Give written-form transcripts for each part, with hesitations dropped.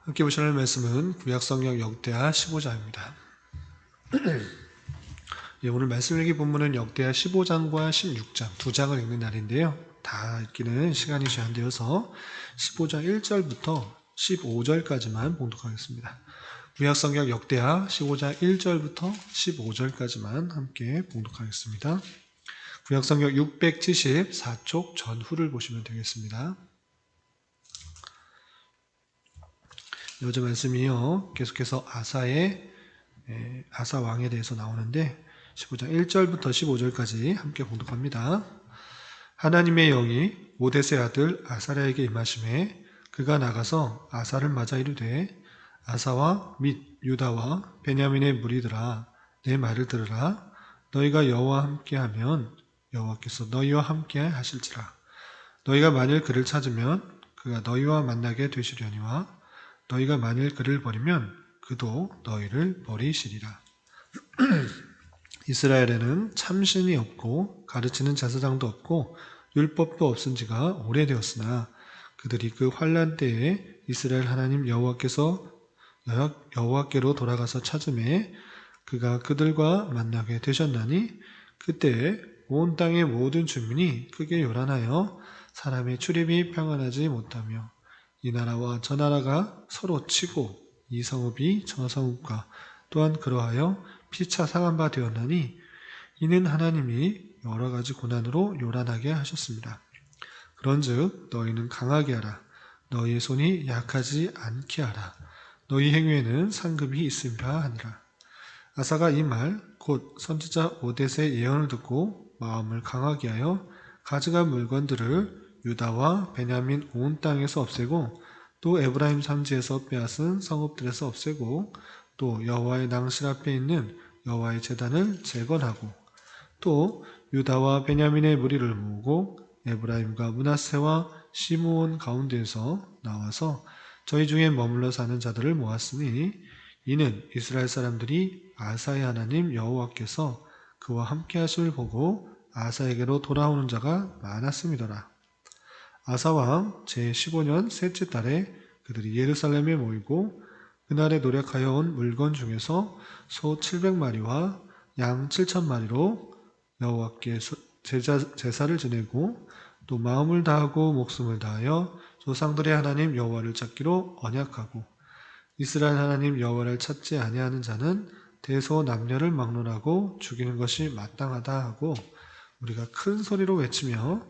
함께 보실 말씀은 구약성경 역대하 15장입니다. 오늘 말씀 읽기 본문은 역대하 15장과 16장 두 장을 읽는 날인데요. 다 읽기는 시간이 제한되어서 15장 1절부터 15절까지만 봉독하겠습니다. 구약성경 역대하 15장 1절부터 15절까지만 함께 봉독하겠습니다. 구약성경 674쪽 전후를 보시면 되겠습니다. 요즘 말씀이요. 계속해서 아사 왕에 대해서 나오는데 15장 1절부터 15절까지 함께 봉독합니다. 하나님의 영이 오뎃의 아들 아사랴에게 임하심에 그가 나가서 아사를 맞아 이르되 아사와 및 유다와 베냐민의 무리들아 내 말을 들으라. 너희가 여호와 함께하면 여호와께서 너희와 함께 하실지라. 너희가 만일 그를 찾으면 그가 너희와 만나게 되시려니와 너희가 만일 그를 버리면 그도 너희를 버리시리라. 이스라엘에는 참신이 없고 가르치는 제사장도 없고 율법도 없은 지가 오래되었으나 그들이 그 환난 때에 이스라엘 하나님 여호와께로 돌아가서 찾음에 그가 그들과 만나게 되셨나니 그때 온 땅의 모든 주민이 크게 요란하여 사람의 출입이 평안하지 못하며 이 나라와 저 나라가 서로 치고 이 성읍이 저 성읍과 또한 그러하여 피차 상한 바 되었나니 이는 하나님이 여러 가지 고난으로 요란하게 하셨습니다. 그런즉 너희는 강하게 하라. 너희의 손이 약하지 않게 하라. 너희 행위에는 상급이 있음이라 하니라. 아사가 이 말 곧 선지자 오뎃의 예언을 듣고 마음을 강하게 하여 가져간 물건들을 유다와 베냐민 온 땅에서 없애고 또 에브라임 산지에서 빼앗은 성읍들에서 없애고 또 여호와의 낭실 앞에 있는 여호와의 제단을 재건하고 또 유다와 베냐민의 무리를 모으고 에브라임과 므낫세와 시므온 가운데에서 나와서 저희 중에 머물러 사는 자들을 모았으니 이는 이스라엘 사람들이 아사의 하나님 여호와께서 그와 함께 하심을 보고 아사에게로 돌아오는 자가 많았음이더라. 아사왕 제15년 셋째 달에 그들이 예루살렘에 모이고 그날에 노력하여 온 물건 중에서 소 700마리와 양 7,000마리로 여호와께 제사를 지내고 또 마음을 다하고 목숨을 다하여 조상들의 하나님 여호와를 찾기로 언약하고 이스라엘 하나님 여호와를 찾지 아니하는 자는 대소남녀를 막론하고 죽이는 것이 마땅하다 하고 우리가 큰 소리로 외치며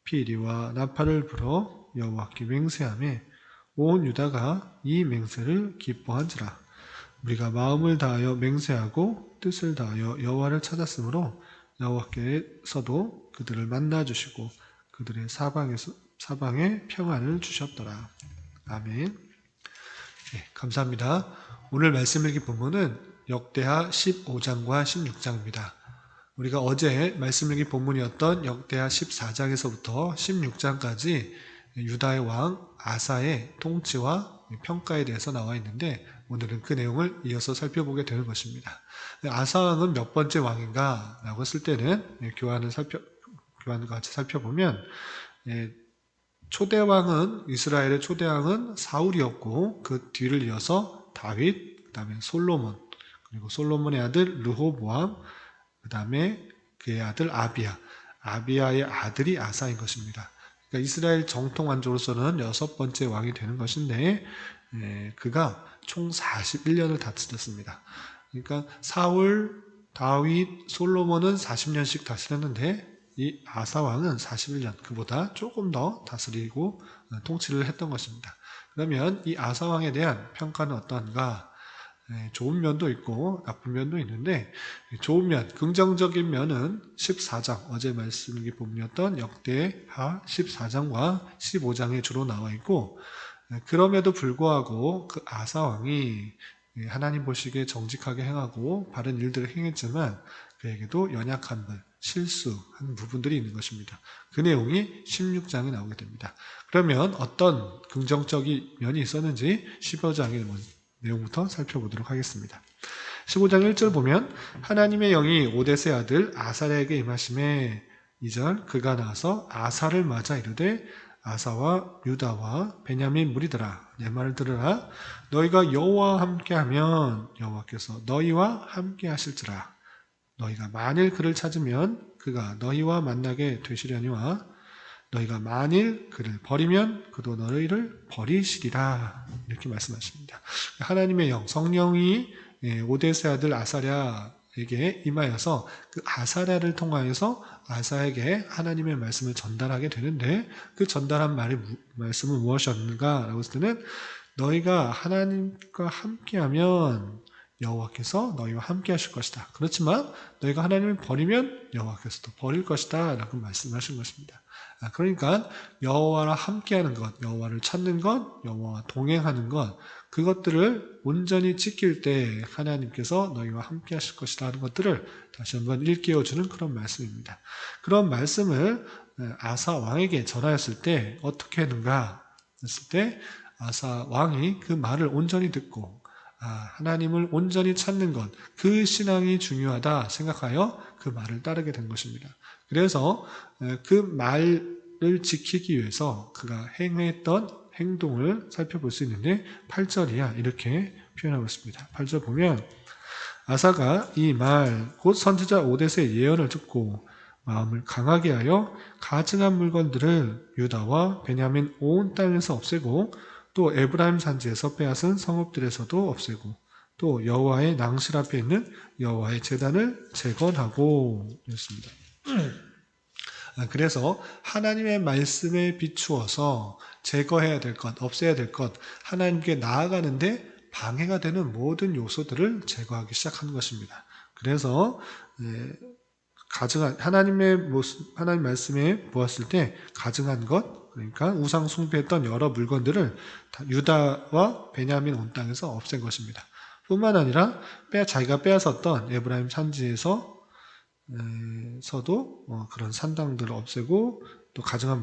피리와 나팔을 불어 여호와께 맹세하며 온 유다가 이 맹세를 기뻐한지라. 우리가 마음을 다하여 맹세하고 뜻을 다하여 여호와를 찾았으므로 여호와께서도 그들을 만나주시고 그들의 사방에 평안을 주셨더라. 아멘. 네, 감사합니다. 오늘 말씀 읽기 본문은 역대하 15장과 16장입니다. 우리가 어제 말씀 읽기 본문이었던 역대하 14장에서부터 16장까지 유다의 왕 아사의 통치와 평가에 대해서 나와 있는데 오늘은 그 내용을 이어서 살펴보게 되는 것입니다. 아사 왕은 몇 번째 왕인가 라고 했을 때는 교환과 같이 살펴보면 이스라엘의 초대왕은 사울이었고 그 뒤를 이어서 다윗, 그 다음에 솔로몬, 그리고 솔로몬의 아들 르호보암, 그 다음에 그의 아들 아비야의 아들이 아사인 것입니다. 그러니까 이스라엘 정통 왕조로서는 6번째 왕이 되는 것인데 그가 총 41년을 다스렸습니다. 그러니까 사울, 다윗, 솔로몬은 40년씩 다스렸는데 이 아사 왕은 41년, 그보다 조금 더 다스리고 통치를 했던 것입니다. 그러면 이 아사 왕에 대한 평가는 어떠한가? 좋은 면도 있고 나쁜 면도 있는데 좋은 면, 긍정적인 면은 14장, 어제 말씀이 본문이었던 역대하 14장과 15장에 주로 나와 있고 그럼에도 불구하고 그 아사 왕이 하나님 보시기에 정직하게 행하고 바른 일들을 행했지만 그에게도 연약한 분, 실수한 부분들이 있는 것입니다. 그 내용이 16장에 나오게 됩니다. 그러면 어떤 긍정적인 면이 있었는지 15장의 내용부터 살펴보도록 하겠습니다. 15장 1절 보면 하나님의 영이 오뎃의 아들 아사랴에게 임하심에 2절 그가 나와서 아사를 맞아 이르되 아사와 유다와 베냐민 무리들아 내 말을 들으라. 너희가 여호와와 함께하면 여호와께서 너희와 함께 하실지라. 너희가 만일 그를 찾으면 그가 너희와 만나게 되시려니와 너희가 만일 그를 버리면 그도 너희를 버리시리라. 이렇게 말씀하십니다. 하나님의 영, 성령이 오데스의 아들 아사랴에게 임하여서 그 아사랴를 통하여서 아사에게 하나님의 말씀을 전달하게 되는데 그 전달한 말씀은 무엇이었는가? 라고 했을 때는 너희가 하나님과 함께하면 여호와께서 너희와 함께 하실 것이다. 그렇지만 너희가 하나님을 버리면 여호와께서도 버릴 것이다. 라고 말씀하신 것입니다. 그러니까 여호와와 함께하는 것, 여호와를 찾는 것, 여호와와 동행하는 것, 그것들을 온전히 지킬 때 하나님께서 너희와 함께 하실 것이다 하는 것들을 다시 한번 일깨워주는 그런 말씀입니다. 그런 말씀을 아사 왕에게 전하였을 때 어떻게 했는가 했을 때 아사 왕이 그 말을 온전히 듣고 하나님을 온전히 찾는 것, 그 신앙이 중요하다 생각하여 그 말을 따르게 된 것입니다. 그래서 그 말을 지키기 위해서 그가 행했던 행동을 살펴볼 수 있는데 8절이야 이렇게 표현하고 있습니다. 8절 보면 아사가 이 말 곧 선지자 오데스의 예언을 듣고 마음을 강하게 하여 가증한 물건들을 유다와 베냐민 온 땅에서 없애고 또 에브라임 산지에서 빼앗은 성읍들에서도 없애고 또 여호와의 낭실 앞에 있는 여호와의 제단을 재건하고 이렇습니다. 그래서 하나님의 말씀에 비추어서 제거해야 될 것, 없애야 될 것, 하나님께 나아가는데 방해가 되는 모든 요소들을 제거하기 시작한 것입니다. 그래서 가증한 하나님의 모습, 하나님 말씀에 보았을 때 가증한 것, 그러니까 우상 숭배했던 여러 물건들을 유다와 베냐민 온 땅에서 없앤 것입니다. 뿐만 아니라 자기가 빼앗았던 에브라임 산지에서 서도 그런 산당들을 없애고 또 가증한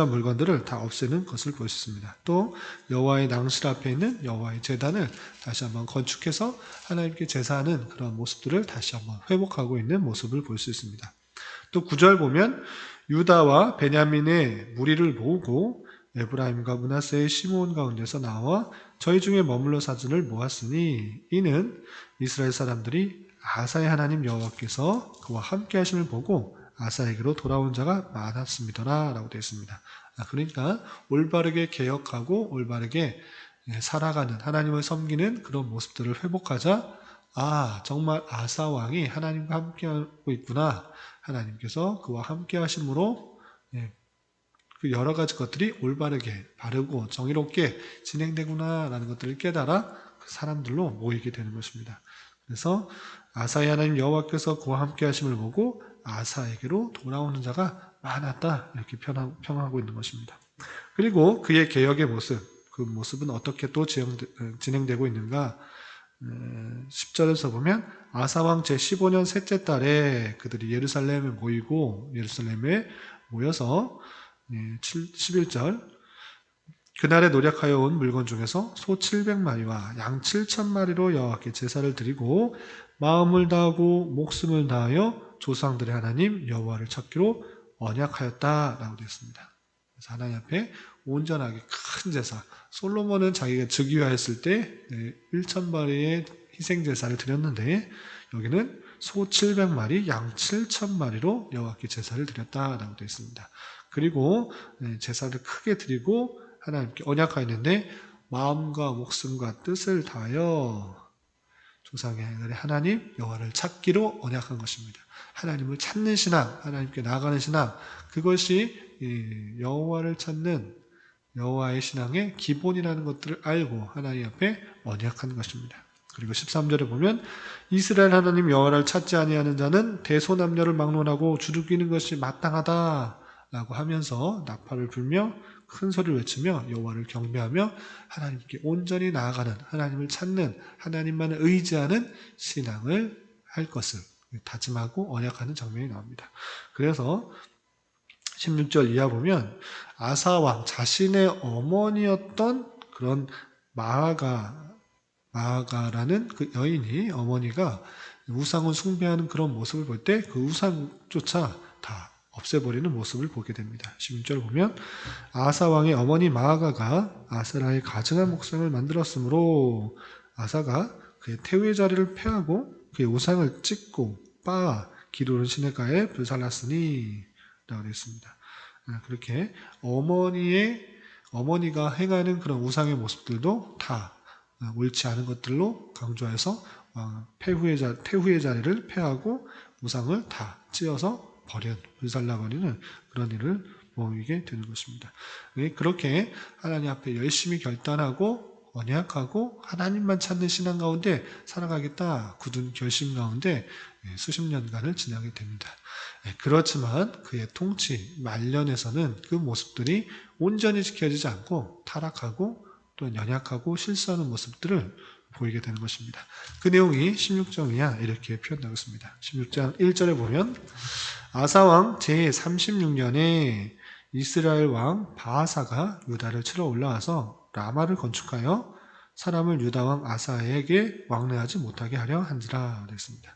물건들을 다 없애는 것을 볼 수 있습니다. 또 여호와의 낭실 앞에 있는 여호와의 제단을 다시 한번 건축해서 하나님께 제사하는 그런 모습들을 다시 한번 회복하고 있는 모습을 볼 수 있습니다. 또 9절 보면 유다와 베냐민의 무리를 모으고 에브라임과 므낫세의 시므온 가운데서 나와 저희 중에 머물러 사진을 모았으니 이는 이스라엘 사람들이 아사의 하나님 여호와께서 그와 함께 하심을 보고 아사에게로 돌아온 자가 많았습니다라 라고 되어 있습니다. 그러니까 올바르게 개혁하고 올바르게 살아가는 하나님을 섬기는 그런 모습들을 회복하자 정말 아사 왕이 하나님과 함께하고 있구나. 하나님께서 그와 함께 하심으로 그 여러 가지 것들이 올바르게 바르고 정의롭게 진행되구나라는 것들을 깨달아 그 사람들로 모이게 되는 것입니다. 그래서 아사의 하나님 여호와께서 그와 함께 하심을 보고 아사에게로 돌아오는 자가 많았다 이렇게 평하고 있는 것입니다. 그리고 그의 개혁의 모습, 그 모습은 어떻게 또 진행되고 있는가? 10절에서 보면 아사왕 제15년 셋째 달에 그들이 예루살렘에 모여서 11절 그날에 노력하여 온 물건 중에서 소 700마리와 양 7,000마리로 여호와께 제사를 드리고 마음을 다하고 목숨을 다하여 조상들의 하나님 여호와를 찾기로 언약하였다라고 되어 있습니다. 그래서 하나님 앞에 온전하게 큰 제사, 솔로몬은 자기가 즉위하였을 때 1,000마리의 희생 제사를 드렸는데 여기는 소 700마리, 양 7,000마리로 여호와께 제사를 드렸다라고 되어 있습니다. 그리고 제사를 크게 드리고 하나님께 언약하였는데 마음과 목숨과 뜻을 다하여 조상의 하나님 여호와를 찾기로 언약한 것입니다. 하나님을 찾는 신앙, 하나님께 나아가는 신앙, 그것이 여호와를 찾는 여호와의 신앙의 기본이라는 것들을 알고 하나님 앞에 언약한 것입니다. 그리고 13절에 보면 이스라엘 하나님 여호와를 찾지 아니하는 자는 대소남녀를 막론하고 주룩이는 것이 마땅하다라고 하면서 나팔을 불며 큰 소리를 외치며 여호와를 경배하며 하나님께 온전히 나아가는 하나님을 찾는 하나님만을 의지하는 신앙을 할 것을 다짐하고 언약하는 장면이 나옵니다. 그래서 16절 이하 보면 아사왕 자신의 어머니였던 그런 마아가라는 그 여인이 어머니가 우상을 숭배하는 그런 모습을 볼 때 그 우상조차 다 없애버리는 모습을 보게 됩니다. 16절 보면 아사 왕의 어머니 마아가가 아세라의 가증한 목상을 만들었으므로 아사가 그의 태우의 자리를 폐하고 그의 우상을 찢고 빻아 기르는 시내가에 불살랐으니 라고 되어 있습니다. 그렇게 어머니가 행하는 그런 우상의 모습들도 다 옳지 않은 것들로 강조해서 태후의 자리를 폐하고 우상을 다 찌어서 불살라버리는 그런 일을 보이게 되는 것입니다. 그렇게 하나님 앞에 열심히 결단하고 언약하고 하나님만 찾는 신앙 가운데 살아가겠다 굳은 결심 가운데 수십 년간을 지나게 됩니다. 그렇지만 그의 통치 말년에서는 그 모습들이 온전히 지켜지지 않고 타락하고 또 연약하고 실수하는 모습들을 보이게 되는 것입니다. 그 내용이 16장 이하 이렇게 표현되고 있습니다. 16장 1절에 보면 아사왕 제36년에 이스라엘 왕 바하사가 유다를 치러 올라와서 라마를 건축하여 사람을 유다왕 아사에게 왕래하지 못하게 하려 한지라 그랬습니다.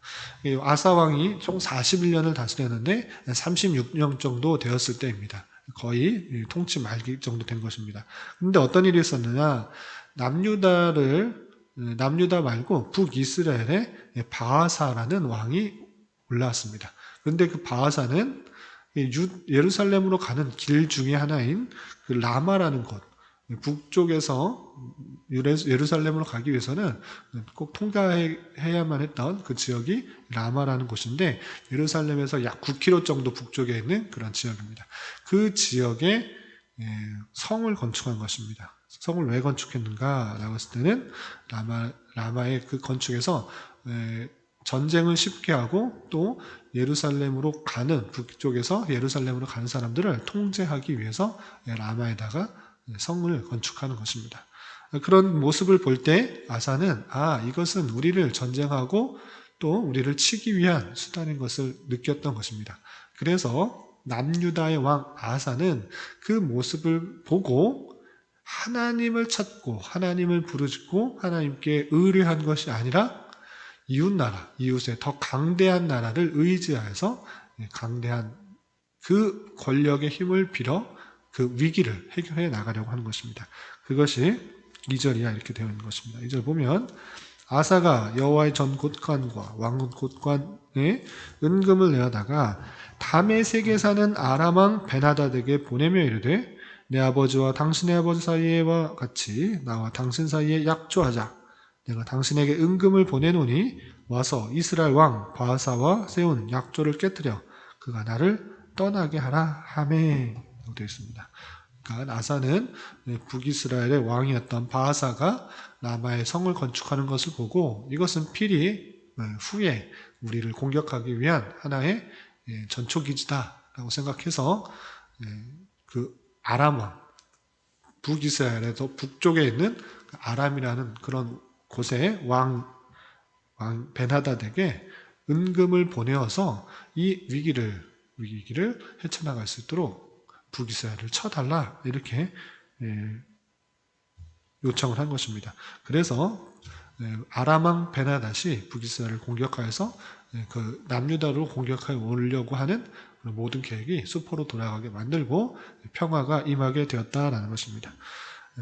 아사왕이 총 41년을 다스렸는데 36년 정도 되었을 때입니다. 거의 통치 말기 정도 된 것입니다. 그런데 어떤 일이 있었느냐, 남유다 말고 북이스라엘에 바하사라는 왕이 올라왔습니다. 그런데 그 바하사는 예루살렘으로 가는 길 중에 하나인 그 라마라는 곳, 북쪽에서 예루살렘으로 가기 위해서는 꼭 통과해야만 했던 그 지역이 라마라는 곳인데 예루살렘에서 약 9km 정도 북쪽에 있는 그런 지역입니다. 그 지역에 성을 건축한 것입니다. 성을 왜 건축했는가라고 했을 때는 라마의 그 건축에서 전쟁을 쉽게 하고 또 예루살렘으로 가는 북쪽에서 예루살렘으로 가는 사람들을 통제하기 위해서 라마에다가 성을 건축하는 것입니다. 그런 모습을 볼 때 아사는 이것은 우리를 전쟁하고 또 우리를 치기 위한 수단인 것을 느꼈던 것입니다. 그래서 남유다의 왕 아사는 그 모습을 보고 하나님을 찾고 하나님을 부르짖고 하나님께 의뢰한 것이 아니라 이웃의 더 강대한 나라를 의지하여서 강대한 그 권력의 힘을 빌어 그 위기를 해결해 나가려고 하는 것입니다. 그것이 2절 이하 이렇게 되어 있는 것입니다. 2절 보면 아사가 여호와의 전 곳간과 왕 곳간에 은금을 내어다가 다메섹에 사는 아람왕 베나다드에게 보내며 이르되 내 아버지와 당신의 아버지 사이와 같이 나와 당신 사이에 약조하자. 내가 당신에게 은금을 보내노니 와서 이스라엘 왕 바하사와 세운 약조를 깨뜨려 그가 나를 떠나게 하라 하매 되어 있습니다. 그러니까 아사는 북이스라엘의 왕이었던 바하사가 라마의 성을 건축하는 것을 보고 이것은 필히 후에 우리를 공격하기 위한 하나의 전초기지다라고 생각해서 그 아람 왕, 북이스라엘에서 북쪽에 있는 아람이라는 그런 곳에 왕 베나다드에게 은금을 보내어서 이 위기를 헤쳐나갈 수 있도록 북이스라엘을 쳐달라 이렇게 요청을 한 것입니다. 그래서 아람왕 베나닷이 북이스라엘을 공격하여서 그 남유다로 공격하여 오려고 하는 모든 계획이 수포로 돌아가게 만들고 평화가 임하게 되었다라는 것입니다.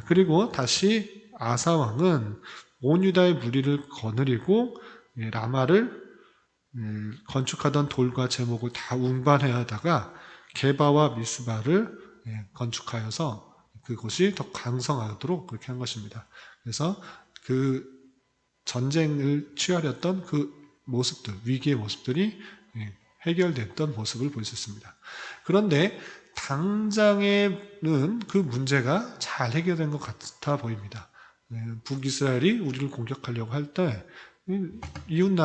그리고 다시 아사왕은 온 유다의 무리를 거느리고 라마를 건축하던 돌과 제목을 다 운반하다가 게바와 미스바를 건축하여서 그곳이 더 강성하도록 그렇게 한 것입니다. 그래서 그 전쟁을 취하렸던 그 모습들, 위기의 모습들이 해결됐던 모습을 볼 수 있습니다. 그런데 당장에는 그 문제가 잘 해결된 것 같아 보입니다. 북이스라엘이 우리를 공격하려고 할 때 이웃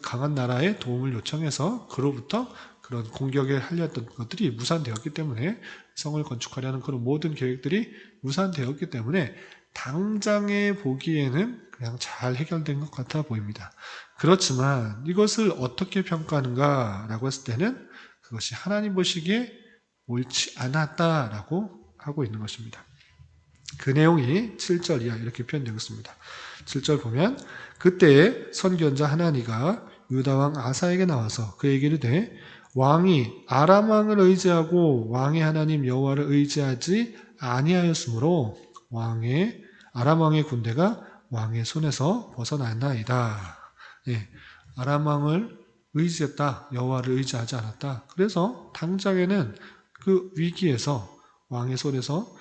강한 나라의 도움을 요청해서 그로부터 그런 공격에 하려던 것들이 무산되었기 때문에 성을 건축하려는 그런 모든 계획들이 무산되었기 때문에 당장에 보기에는 그냥 잘 해결된 것 같아 보입니다. 그렇지만 이것을 어떻게 평가하는가라고 했을 때는 그것이 하나님 보시기에 옳지 않았다라고 하고 있는 것입니다. 그 내용이 7절 이하 이렇게 표현되고 있습니다. 7절 보면 그때에 선견자 하나니가 유다왕 아사에게 나와서 그에게 이르되 왕이 아람 왕을 의지하고 왕의 하나님 여호와를 의지하지 아니하였으므로 아람 왕의 군대가 왕의 손에서 벗어났나이다. 예, 아람 왕을 의지했다. 여호와를 의지하지 않았다. 그래서 당장에는 그 위기에서 왕의 손에서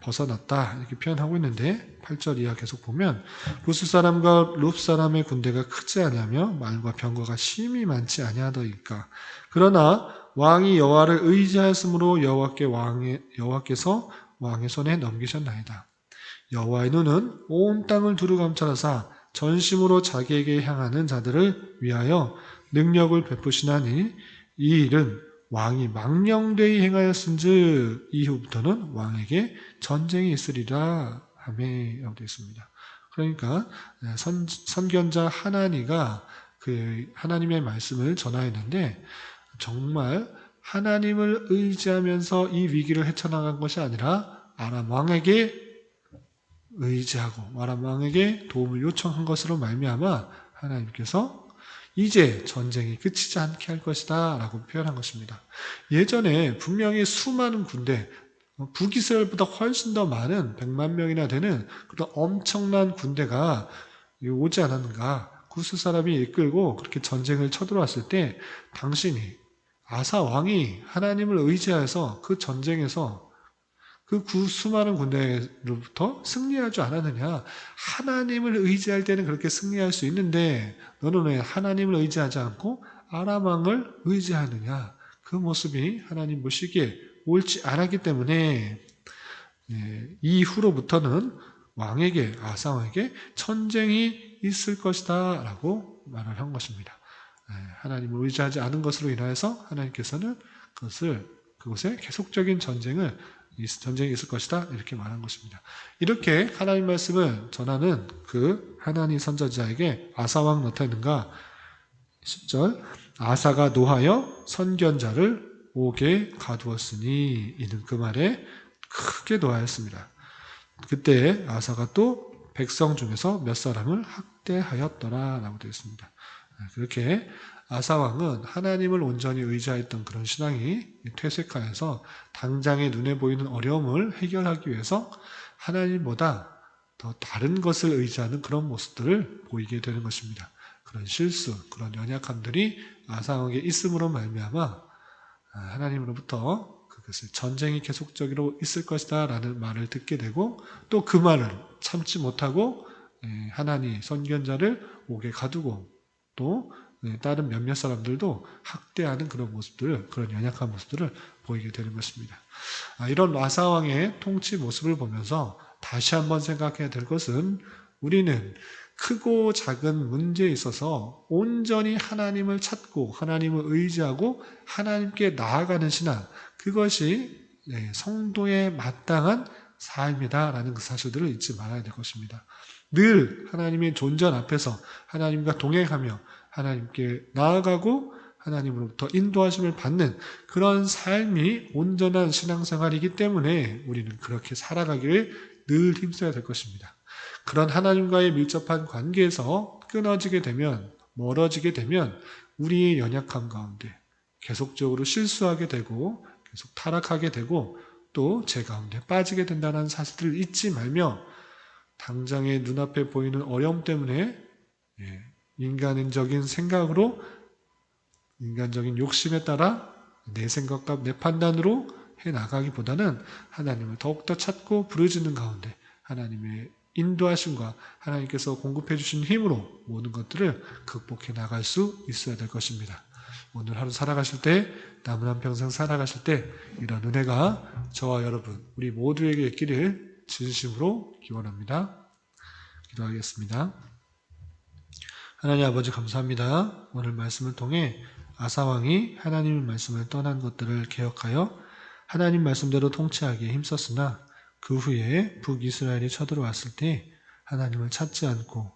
벗어났다 이렇게 표현하고 있는데 8절 이하 계속 보면 루스 사람과 룹 사람의 군대가 크지 아니하며 말과 병거가 심히 많지 아니하더이까 그러나 왕이 여호와를 의지하였으므로 여호와께서 왕의 손에 넘기셨나이다. 여호와의 눈은 온 땅을 두루 감찰하사 전심으로 자기에게 향하는 자들을 위하여 능력을 베푸시나니 이 일은 왕이 망령되이 행하였은즉 이후부터는 왕에게 전쟁이 있으리라 하매 라고 되어 있습니다. 그러니까 선견자 하나니가 그 하나님의 말씀을 전하였는데 정말 하나님을 의지하면서 이 위기를 헤쳐나간 것이 아니라 아람 왕에게 의지하고 아람 왕에게 도움을 요청한 것으로 말미암아 하나님께서 이제 전쟁이 그치지 않게 할 것이다 라고 표현한 것입니다. 예전에 분명히 수많은 군대, 북이스라엘보다 훨씬 더 많은 100만 명이나 되는 그런 엄청난 군대가 오지 않았는가. 구스 사람이 이끌고 그렇게 전쟁을 쳐들어왔을 때 당신이 아사 왕이 하나님을 의지하여서 그 전쟁에서 그 수많은 군대로부터 승리하지 않았느냐. 하나님을 의지할 때는 그렇게 승리할 수 있는데 너는 왜 하나님을 의지하지 않고 아람 왕을 의지하느냐. 그 모습이 하나님 보시기에 옳지 않았기 때문에 이후로부터는 아사 왕에게 전쟁이 있을 것이다 라고 말을 한 것입니다. 하나님을 의지하지 않은 것으로 인하여서 하나님께서는 그곳에 계속적인 전쟁이 있을 것이다 이렇게 말한 것입니다. 이렇게 하나님 말씀을 전하는 그 하나님 선지자에게 아사 왕 나타났는가 10절 아사가 노하여 선견자를 옥에 가두었으니 이는 그 말에 크게 노하였습니다. 그때 아사가 또 백성 중에서 몇 사람을 학대하였더라 라고 되어 있습니다. 그렇게 아사 왕은 하나님을 온전히 의지하였던 그런 신앙이 퇴색하여서 당장의 눈에 보이는 어려움을 해결하기 위해서 하나님보다 더 다른 것을 의지하는 그런 모습들을 보이게 되는 것입니다. 그런 실수, 그런 연약함들이 아사 왕에게 있음으로 말미암아 하나님으로부터 그것을 전쟁이 계속적으로 있을 것이다 라는 말을 듣게 되고 또 그 말을 참지 못하고 하나님 선견자를 옥에 가두고 또 다른 몇몇 사람들도 학대하는 그런 모습들을, 그런 연약한 모습들을 보이게 되는 것입니다. 이런 아사 왕의 통치 모습을 보면서 다시 한번 생각해야 될 것은 우리는 크고 작은 문제에 있어서 온전히 하나님을 찾고 하나님을 의지하고 하나님께 나아가는 신앙, 그것이 성도의 마땅한 삶이다라는 그 사실들을 잊지 말아야 될 것입니다. 늘 하나님의 존전 앞에서 하나님과 동행하며 하나님께 나아가고 하나님으로부터 인도하심을 받는 그런 삶이 온전한 신앙생활이기 때문에 우리는 그렇게 살아가기를 늘 힘써야 될 것입니다. 그런 하나님과의 밀접한 관계에서 끊어지게 되면, 멀어지게 되면 우리의 연약함 가운데 계속적으로 실수하게 되고 계속 타락하게 되고 또 제 가운데 빠지게 된다는 사실들을 잊지 말며 당장의 눈앞에 보이는 어려움 때문에 인간적인 생각으로 인간적인 욕심에 따라 내 생각과 내 판단으로 해나가기보다는 하나님을 더욱더 찾고 부르짖는 가운데 하나님의 인도하심과 하나님께서 공급해 주신 힘으로 모든 것들을 극복해 나갈 수 있어야 될 것입니다. 오늘 하루 살아가실 때, 남은 한평생 살아가실 때 이런 은혜가 저와 여러분, 우리 모두에게 있기를 진심으로 기원합니다. 기도하겠습니다. 하나님 아버지 감사합니다. 오늘 말씀을 통해 아사왕이 하나님의 말씀을 떠난 것들을 기억하여 하나님 말씀대로 통치하기에 힘썼으나 그 후에 북이스라엘이 쳐들어왔을 때 하나님을 찾지 않고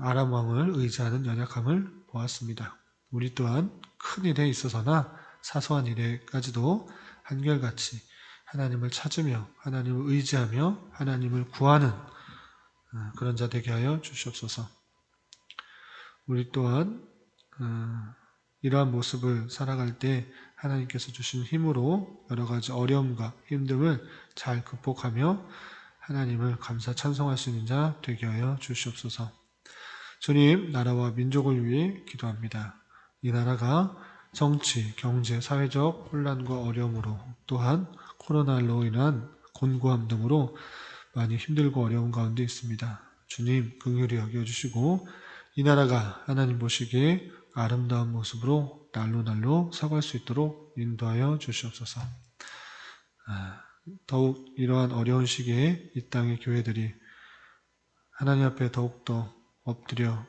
아람 왕을 의지하는 연약함을 보았습니다. 우리 또한 큰 일에 있어서나 사소한 일에까지도 한결같이 하나님을 찾으며 하나님을 의지하며 하나님을 구하는 그런 자 되게 하여 주시옵소서. 우리 또한 이러한 모습을 살아갈 때 하나님께서 주신 힘으로 여러 가지 어려움과 힘듦을 잘 극복하며 하나님을 감사 찬송할 수 있는 자 되게 하여 주시옵소서. 주님, 나라와 민족을 위해 기도합니다. 이 나라가 정치, 경제, 사회적 혼란과 어려움으로 또한 코로나로 인한 곤고함 등으로 많이 힘들고 어려운 가운데 있습니다. 주님, 긍휼히 여겨주시고 이 나라가 하나님 보시기에 아름다운 모습으로 날로 서갈 수 있도록 인도하여 주시옵소서. 더욱 이러한 어려운 시기에 이 땅의 교회들이 하나님 앞에 더욱더 엎드려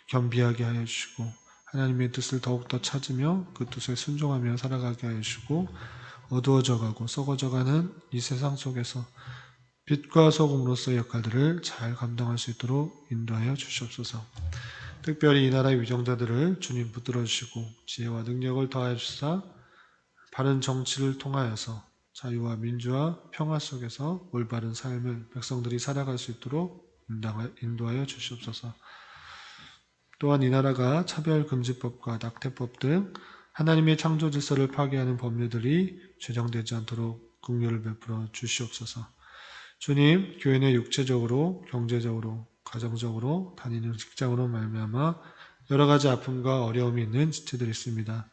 겸비하게 하여 주시고 하나님의 뜻을 더욱더 찾으며 그 뜻에 순종하며 살아가게 하여 주시고 어두워져가고 썩어져가는 이 세상 속에서 빛과 소금으로서의 역할들을 잘 감당할 수 있도록 인도하여 주시옵소서. 특별히 이 나라의 위정자들을 주님 붙들어 주시고 지혜와 능력을 더하여 주사 바른 정치를 통하여서 자유와 민주와 평화 속에서 올바른 삶을 백성들이 살아갈 수 있도록 인도하여 주시옵소서. 또한 이 나라가 차별금지법과 낙태법 등 하나님의 창조 질서를 파괴하는 법률들이 제정되지 않도록 긍휼을 베풀어 주시옵소서. 주님, 교회 내 육체적으로, 경제적으로, 가정적으로, 다니는 직장으로 말미암아 여러 가지 아픔과 어려움이 있는 지체들이 있습니다.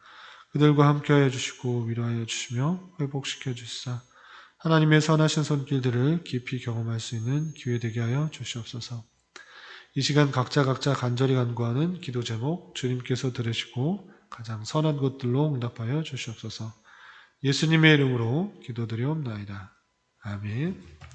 그들과 함께하여 주시고 위로하여 주시며 회복시켜 주시사 하나님의 선하신 손길들을 깊이 경험할 수 있는 기회 되게 하여 주시옵소서. 이 시간 각자 간절히 간구하는 기도 제목 주님께서 들으시고 가장 선한 것들로 응답하여 주시옵소서. 예수님의 이름으로 기도드리옵나이다. 아멘.